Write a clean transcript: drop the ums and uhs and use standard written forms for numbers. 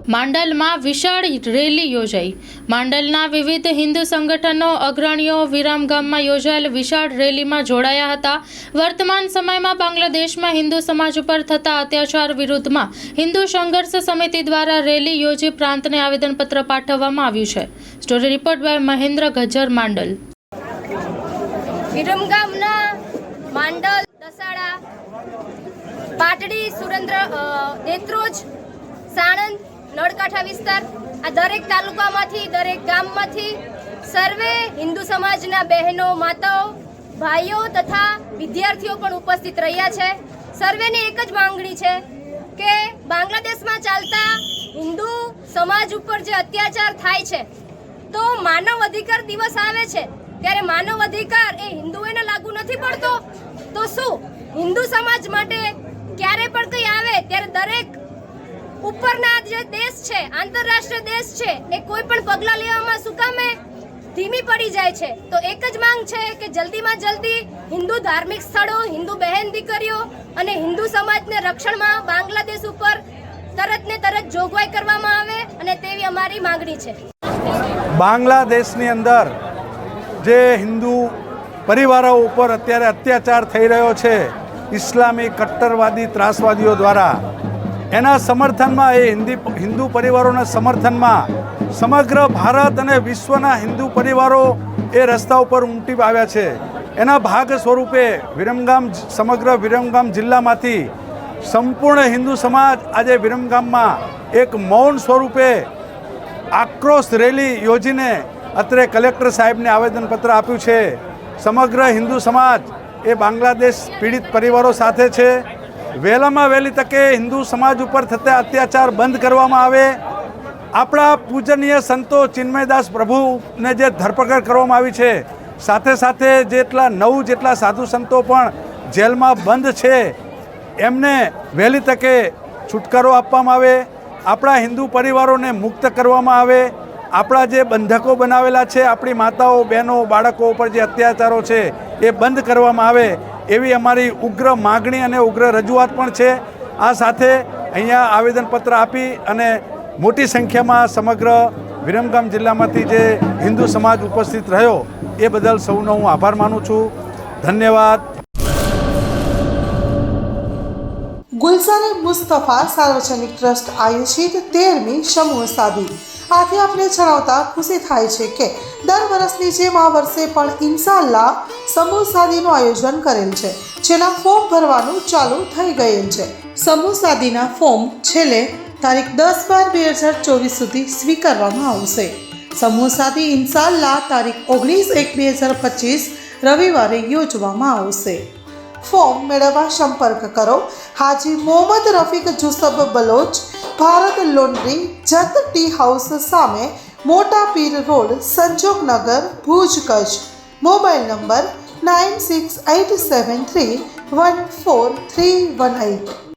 માંડલમાં વિશાળ રેલી યોજાઈ। માંડલના વિવિધ હિન્દુ સંગઠનો અગ્રણીઓ વિરામગામમાં યોજાયેલ વિશાળ રેલીમાં જોડાયા હતા। વર્તમાન સમયમાં બાંગ્લાદેશમાં હિન્દુ સમાજ ઉપર થતા અત્યાચાર વિરુદ્ધમાં હિન્દુ સંઘર્ષ સમિતિ દ્વારા રેલી યોજી પ્રાંતને આવેદનપત્ર પાઠવવામાં આવ્યું છે। Story report by Mahendra Gajjar, Mandal. વિરમગામના માંડલ, દસાડા, પાટડી, સુરેન્દ્ર, દેત્રોજ, સાણંદ, નળકાંઠા વિસ્તાર આ દરેક તાલુકામાંથી દરેક ગામમાંથી સર્વે હિન્દુ સમાજના બહેનો, માતાઓ, ભાઈઓ તથા વિદ્યાર્થીઓ પણ ઉપસ્થિત રહ્યા છે। સર્વેની એક જ માંગણી છે કે બાંગ્લાદેશમાં ચાલતા હિન્દુ સમાજ ઉપર જે અત્યાચાર થાય છે તો માનવ અધિકાર દિવસ આવે છે ત્યારે માનવ અધિકાર એ હિન્દુઓને લાગુ નથી પડતો તો શું હિન્દુ સમાજ માટે ક્યારે પણ કંઈ આવે ત્યારે દરેક ઉપરના જે દેશ છે, આંતરરાષ્ટ્રીય દેશ છે, એ કોઈ પણ પગલાં લેવામાં શું કામે ધીમી પડી જાય છે। તો એક જ માંગ છે કે જલ્દીમાં જલ્દી હિન્દુ ધાર્મિક સ્થળો, હિન્દુ બહેન દીકરીઓ અને હિન્દુ સમાજને રક્ષણમાં બાંગ્લાદેશ ઉપર તરત ને તરત જોગવાઈ કરવામાં આવે અને તેવી અમારી માંગણી છે। બાંગ્લાદેશની અંદર જે હિન્દુ પરિવારો ઉપર અત્યારે અત્યાચાર થઈ રહ્યો છે ઇસ્લામી કટ્ટરવાદી ત્રાસવાદીઓ દ્વારા, એના સમર્થનમાં હિન્દુ પરિવારોના સમર્થનમાં સમગ્ર ભારત અને વિશ્વના હિન્દુ પરિવારો એ રસ્તા ઉપર ઉમટી આવ્યા છે। એના ભાગ સ્વરૂપે સમગ્ર વિરમગામ જિલ્લામાંથી સંપૂર્ણ હિન્દુ સમાજ આજે વિરમગામમાં એક મૌન સ્વરૂપે આક્રોશ રેલી યોજીને અત્રે કલેક્ટર સાહેબને આવેદનપત્ર આપ્યું છે। સમગ્ર હિન્દુ સમાજ એ બાંગ્લાદેશ પીડિત પરિવારો સાથે છે। વહેલામાં વહેલી તકે હિન્દુ સમાજ ઉપર થતા અત્યાચાર બંધ કરવામાં આવે। આપણા પૂજનીય સંતો ચિન્મયદાસ પ્રભુને જે ધરપકડ કરવામાં આવી છે, સાથે સાથે જેટલા 9 જેટલા સાધુ સંતો પણ જેલમાં બંધ છે, એમને વહેલી તકે છુટકારો આપવામાં આવે। આપણા હિન્દુ પરિવારોને મુક્ત કરવામાં આવે। આપણા જે બંધકો બનાવેલા છે, આપણી માતાઓ, બહેનો, બાળકો ઉપર જે અત્યાચારો છે એ બંધ કરવામાં આવે એવી અમારી ઉગ્ર માગણી અને ઉગ્ર રજૂઆત પણ છે। આ સાથે અહીંયા આવેદનપત્ર આપી અને મોટી સંખ્યામાં સમગ્ર વિરમગામ જિલ્લામાંથી જે હિન્દુ સમાજ ઉપસ્થિત રહ્યો એ બદલ સૌનો હું આભાર માનું છું। ધન્યવાદ। ગુલઝાર મુસ્તફા સાર્વજનિક ટ્રસ્ટ આયોજિત 13મી સમૂહ સાદી। આથી આપણે જણાવતા ખુશી થાય છે કે દર વર્ષની જેમ આ વર્ષે પણ ઇન્શાઅલ્લાહ સમૂહ સાદીનું આયોજન કરેલ છે, જેના ફોર્મ ભરવાનું ચાલુ થઈ ગયેલ છે। સમૂહ સાદીના ફોર્મ છેલ્લે તારીખ 10/12/2024 સુધી સ્વીકારવામાં આવશે। સમૂહ સાદી ઇન્શાઅલ્લાહ તારીખ 19/1/2025 રવિવારે યોજવામાં આવશે। ફોર્મ મેળવવા સંપર્ક કરો Haji Mohammad Rafiq Jusab Baloch, Bharat laundry, Jat tea house સામે, મોટા Pir road, Sanjognagar, Bhuj, Kutch. Mobile number 9687314318।